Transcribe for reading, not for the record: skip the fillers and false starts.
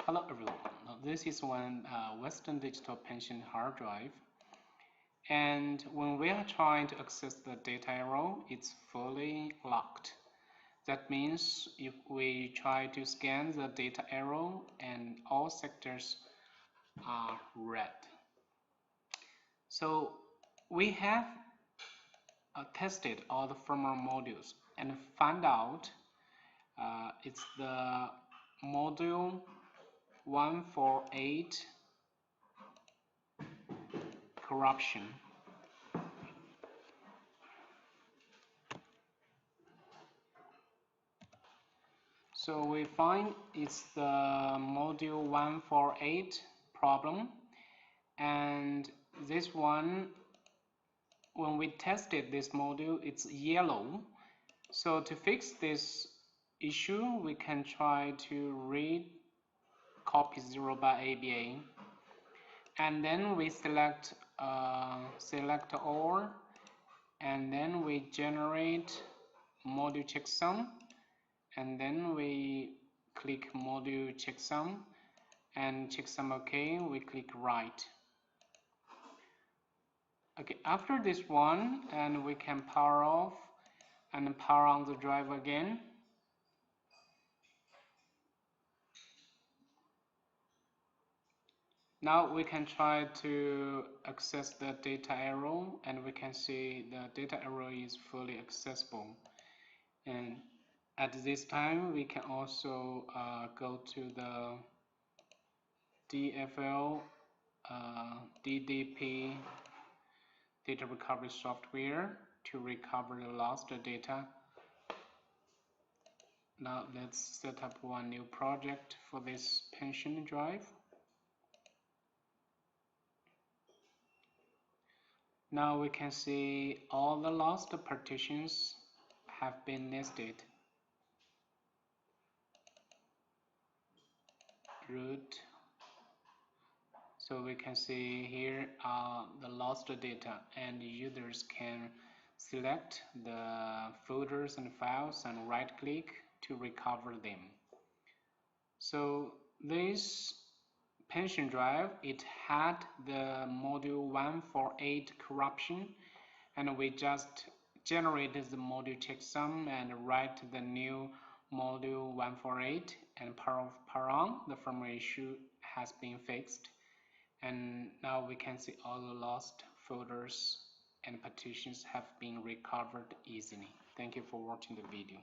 Hello everyone. Now, this is one Western Digital Pension hard drive, and when we are trying to access the data arrow, it's fully locked. That means if we try to scan the data arrow and all sectors are red. So we have tested all the firmware modules and found out it's the module 148 corruption. So we find it's the module 148 problem, and this one, when we tested this module, it's yellow. So to fix this issue, we can try to read copy 0 by ABA, and then we select all, and then we generate module checksum, and then we click module checksum and checksum OK. We click write. Okay, after this one, and we can power off and power on the drive again. Now we can try to access the data arrow, and we can see the data arrow is fully accessible. And at this time, we can also go to the DFL DDP data recovery software to recover the lost data. Now let's set up one new project for this pension drive. Now we can see all the lost partitions have been listed. Root. So we can see here the lost data, and users can select the folders and files and right click to recover them. So this pension drive, it had the module 148 corruption, and we just generated the module checksum and write the new module 148 and power on. The firmware issue has been fixed, and now we can see all the lost folders and partitions have been recovered easily. Thank you for watching the video.